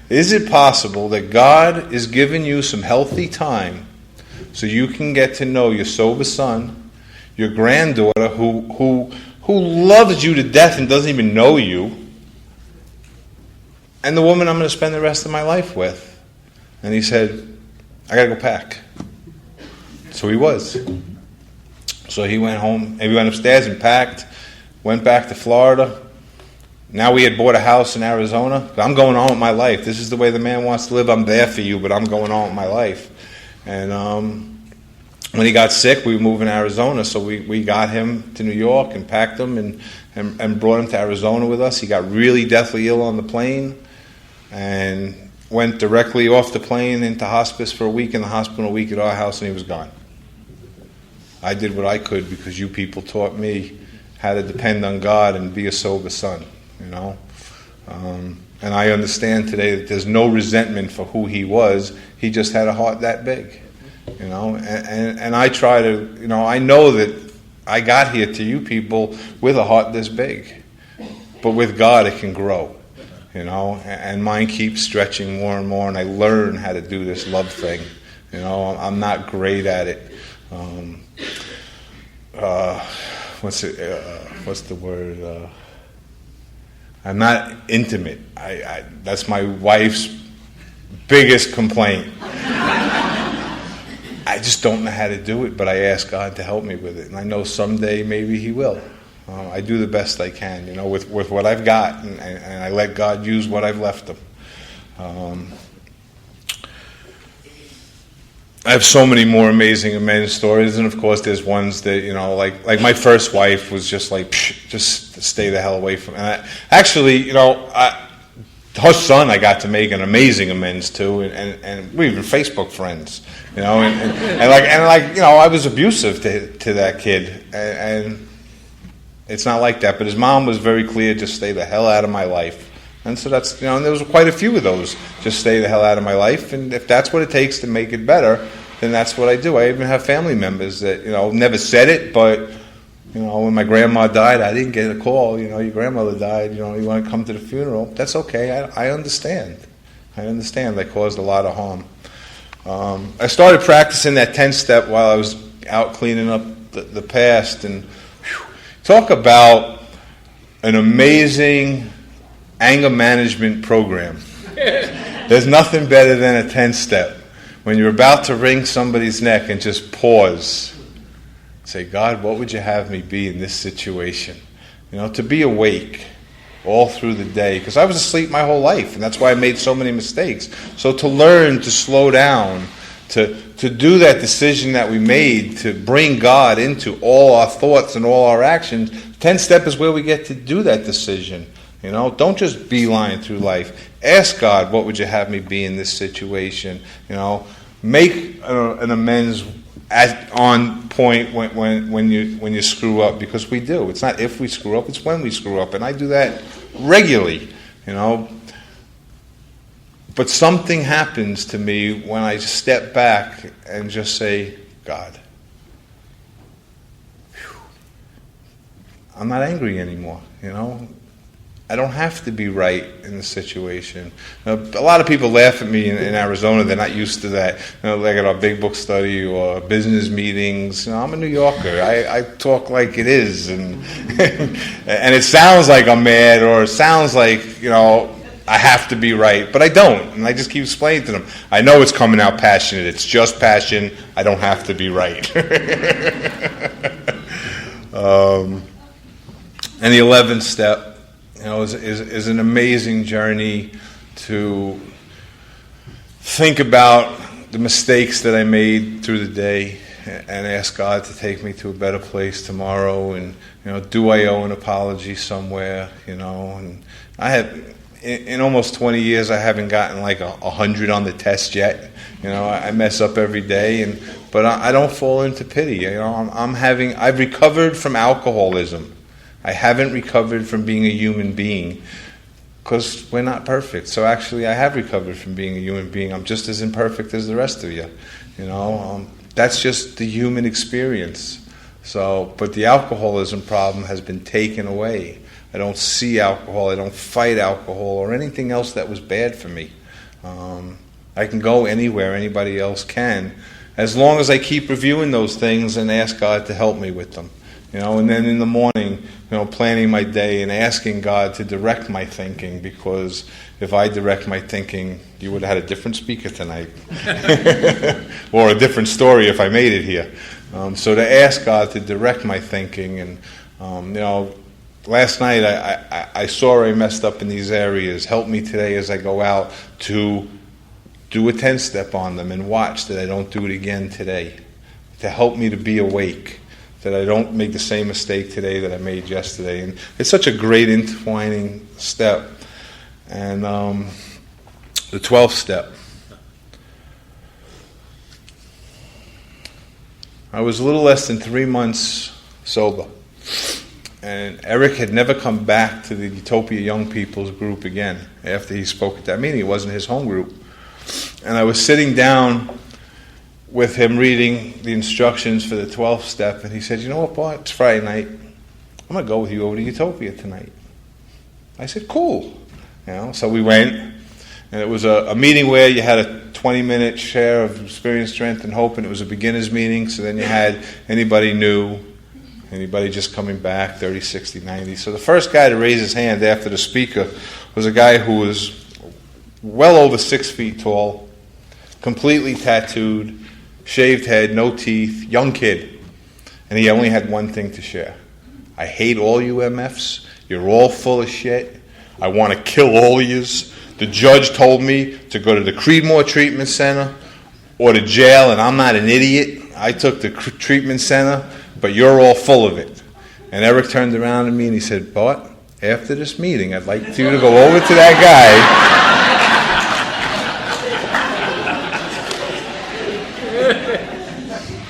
Is it possible that God is giving you some healthy time so you can get to know your sober son, your granddaughter who loves you to death and doesn't even know you, and the woman I'm going to spend the rest of my life with? And he said, I got to go pack. So he was. So he went home, and we went upstairs and packed, went back to Florida. Now we had bought a house in Arizona. I'm going on with my life. This is the way the man wants to live. I'm there for you, but I'm going on with my life. And when he got sick, we were moving to Arizona, so we got him to New York and packed him and brought him to Arizona with us. He got really deathly ill on the plane and went directly off the plane into hospice for a week, in the hospital a week at our house, and he was gone. I did what I could because you people taught me how to depend on God and be a sober son, and I understand today that there's no resentment for who he was. He just had a heart that big, and I try to, I know that I got here to you people with a heart this big, but with God it can grow. And mine keeps stretching more and more, and I learn how to do this love thing. I'm not great at it. What's the word? I'm not intimate. That's my wife's biggest complaint. I just don't know how to do it, but I ask God to help me with it, and I know someday maybe He will. I do the best I can, with what I've got, and I let God use what I've left Him. I have so many more amazing amends stories, and of course there's ones that, like my first wife was just like, just stay the hell away from. And her son I got to make an amazing amends to, and we were Facebook friends, I was abusive to that kid, and it's not like that, but his mom was very clear, just stay the hell out of my life. And so that's, and there was quite a few of those, just stay the hell out of my life, and if that's what it takes to make it better, then that's what I do. I even have family members that, never said it, but, when my grandma died, I didn't get a call, your grandmother died, you want to come to the funeral? That's okay, I understand. I caused a lot of harm. I started practicing that 10-step while I was out cleaning up the past, and talk about an amazing anger management program. There's nothing better than a 10-step. When you're about to wring somebody's neck and just pause. Say, God, what would you have me be in this situation? To be awake all through the day. Because I was asleep my whole life, and that's why I made so many mistakes. So to learn to slow down, to do that decision that we made, to bring God into all our thoughts and all our actions, 10-step is where we get to do that decision. Don't just beeline through life. Ask God, what would you have me be in this situation? Make an amends on point when you screw up, because we do. It's not if we screw up, it's when we screw up, and I do that regularly. But something happens to me when I step back and just say, God, I'm not angry anymore, I don't have to be right in the situation. A lot of people laugh at me in Arizona. They're not used to that. Like at our Big Book study or business meetings. I'm a New Yorker. I talk like it is, and and it sounds like I'm mad, or it sounds like I have to be right, but I don't. And I just keep explaining to them. I know it's coming out passionate. It's just passion. I don't have to be right. And the 11th step, is an amazing journey to think about the mistakes that I made through the day and ask God to take me to a better place tomorrow. And do I owe an apology somewhere? And I have, in almost 20 years, I haven't gotten like 100 on the test yet. I mess up every day, but I don't fall into pity. I've recovered from alcoholism. I haven't recovered from being a human being because we're not perfect. So actually, I have recovered from being a human being. I'm just as imperfect as the rest of you. That's just the human experience. So, but the alcoholism problem has been taken away. I don't see alcohol. I don't fight alcohol or anything else that was bad for me. I can go anywhere anybody else can, as long as I keep reviewing those things and ask God to help me with them. And then in the morning, planning my day and asking God to direct my thinking, because if I direct my thinking, you would have had a different speaker tonight. Or a different story if I made it here. So to ask God to direct my thinking, and last night I saw I messed up in these areas. Help me today as I go out to do a 10-step on them and watch that I don't do it again today. To help me to be awake. That I don't make the same mistake today that I made yesterday. And it's such a great intertwining step. And the 12th step. I was a little less than 3 months sober. And Eric had never come back to the Utopia Young People's group again after he spoke at that meeting. It wasn't his home group. And I was sitting down with him reading the instructions for the 12th step, and he said, "You know what, Bart? It's Friday night. I'm going to go with you over to Utopia tonight." I said, "Cool." So we went, and it was a meeting where you had a 20-minute share of experience, strength, and hope, and it was a beginner's meeting, so then you had anybody new, anybody just coming back, 30, 60, 90. So the first guy to raise his hand after the speaker was a guy who was well over 6 feet tall, completely tattooed, shaved head, no teeth, young kid. And he only had one thing to share. "I hate all you MFs. You're all full of shit. I want to kill all of yous. The judge told me to go to the Creedmoor Treatment Center or to jail, and I'm not an idiot. I took the treatment center, but you're all full of it." And Eric turned around to me and he said, "Bart, after this meeting, I'd like you to go over to that guy."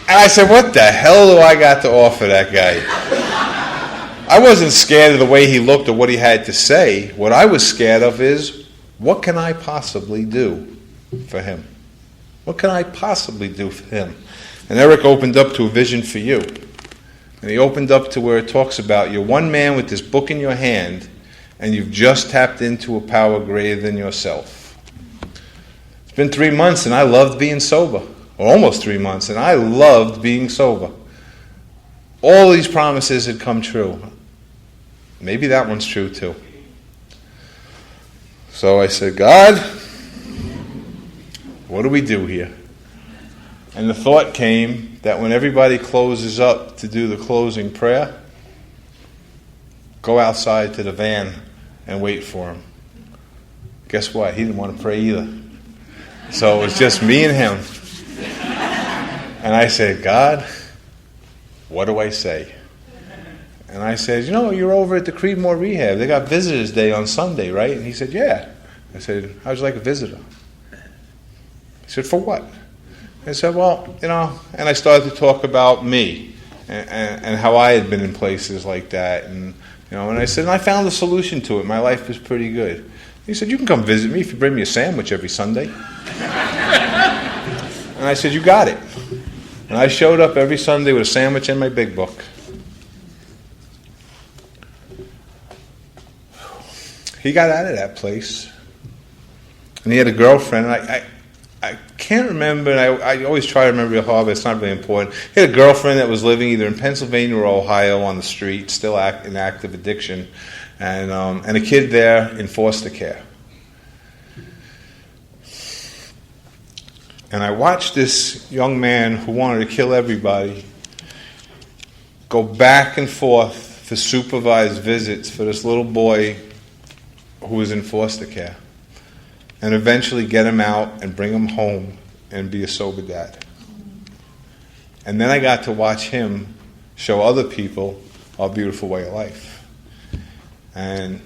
And I said, "What the hell do I got to offer that guy?" I wasn't scared of the way he looked or what he had to say. What I was scared of is, what can I possibly do for him? What can I possibly do for him? And Eric opened up to a vision for you. And he opened up to where it talks about you're one man with this book in your hand, and you've just tapped into a power greater than yourself. It's been 3 months, and I loved being sober. Or almost 3 months, and I loved being sober. All these promises had come true. Maybe that one's true too. So I said, "God, what do we do here?" And the thought came that when everybody closes up to do the closing prayer, go outside to the van and wait for him. Guess what? He didn't want to pray either. So it was just me and him. And I said, "God, what do I say?" And I said, "You're over at the Creedmoor Rehab. They got Visitors Day on Sunday, right?" And he said, "Yeah." I said, "How'd you like a visitor?" He said, "For what?" I said, "Well, and I started to talk about me and how I had been in places like that. And I said, and I found a solution to it. My life was pretty good. He said, "You can come visit me if you bring me a sandwich every Sunday." And I said, "You got it." And I showed up every Sunday with a sandwich and my Big Book. he got out of that place. And he had a girlfriend. And I can't remember, and I always try to remember your hobby, it's not really important. He had a girlfriend that was living either in Pennsylvania or Ohio on the street, still in active addiction, and a kid there in foster care. And I watched this young man who wanted to kill everybody go back and forth for supervised visits for this little boy who was in foster care, and eventually get him out and bring him home and be a sober dad. And then I got to watch him show other people our beautiful way of life. And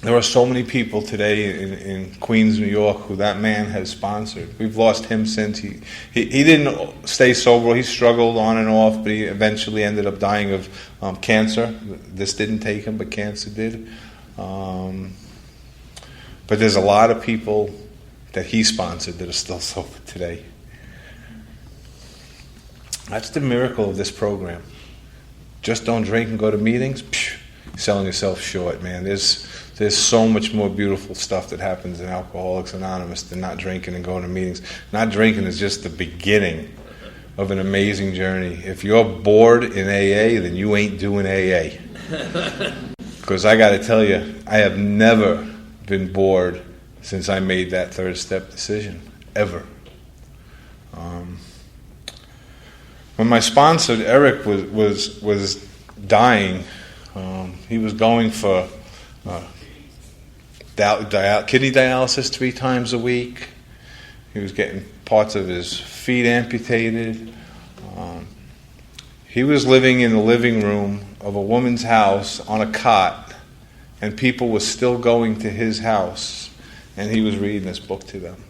there are so many people today in Queens, New York, who that man has sponsored. We've lost him since. He didn't stay sober. He struggled on and off, but he eventually ended up dying of cancer. This didn't take him, but cancer did. But there's a lot of people that he sponsored that are still sober today. That's the miracle of this program. Just don't drink and go to meetings. Phew, selling yourself short, man. There's so much more beautiful stuff that happens in Alcoholics Anonymous than not drinking and going to meetings. Not drinking is just the beginning of an amazing journey. If you're bored in AA, then you ain't doing AA. Because I got to tell you, I have never been bored since I made that third step decision, ever. When my sponsor Eric was dying, he was going for kidney dialysis 3 times a week. He was getting parts of his feet amputated. He was living in the living room of a woman's house on a cot, and people were still going to his house, and he was reading this book to them.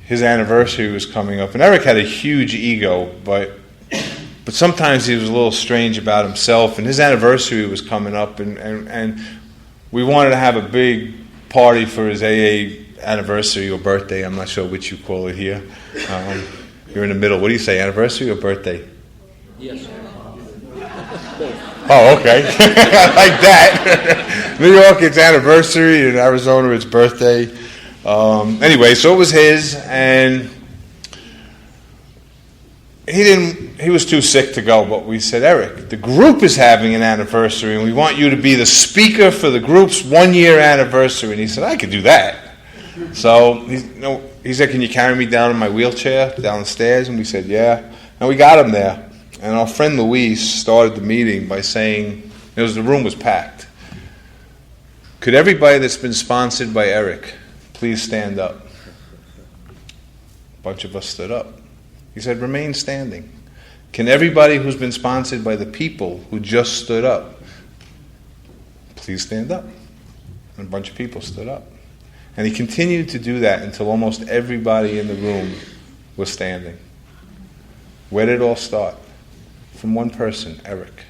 His anniversary was coming up, and Eric had a huge ego, but sometimes he was a little strange about himself, and his anniversary was coming up, and we wanted to have a big party for his AA anniversary or birthday. I'm not sure which you call it here. You're in the middle. What do you say, anniversary or birthday? Yes. Oh, okay. I like that. New York, it's anniversary, and Arizona, it's birthday. Anyway, so it was his, and he was too sick to go, but we said, Eric, the group is having an anniversary, and we want you to be the speaker for the group's 1-year anniversary. And he said, I could do that. So he said, can you carry me down in my wheelchair down the stairs? And we said, yeah. And we got him there. And our friend Louise started the meeting by saying, the room was packed. Could everybody that's been sponsored by Eric please stand up? A bunch of us stood up. He said, remain standing. Can everybody who's been sponsored by the people who just stood up, please stand up? And a bunch of people stood up. And he continued to do that until almost everybody in the room was standing. Where did it all start? From one person, Eric.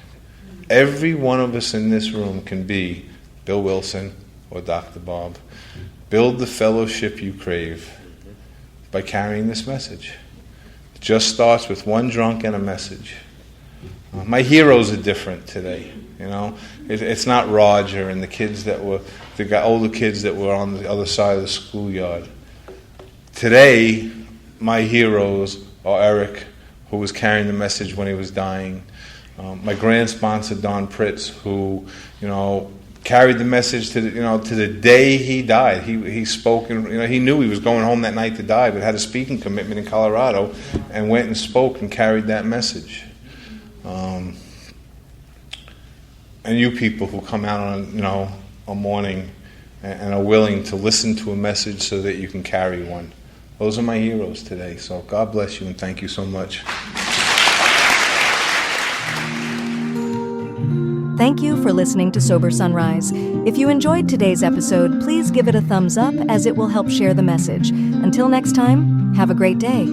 Every one of us in this room can be Bill Wilson or Dr. Bob. Build the fellowship you crave by carrying this message. It just starts with one drunk and a message. My heroes are different today. It's not Roger and the kids that were the older kids that were on the other side of the schoolyard. Today, my heroes are Eric, who was carrying the message when he was dying. My grand sponsor Don Pritz, who carried the message to the day he died. He spoke, and he knew he was going home that night to die, but had a speaking commitment in Colorado, and went and spoke and carried that message. And you people who come out on a morning and are willing to listen to a message so that you can carry one. Those are my heroes today. So God bless you and thank you so much. Thank you for listening to Sober Sunrise. If you enjoyed today's episode, please give it a thumbs up as it will help share the message. Until next time, have a great day.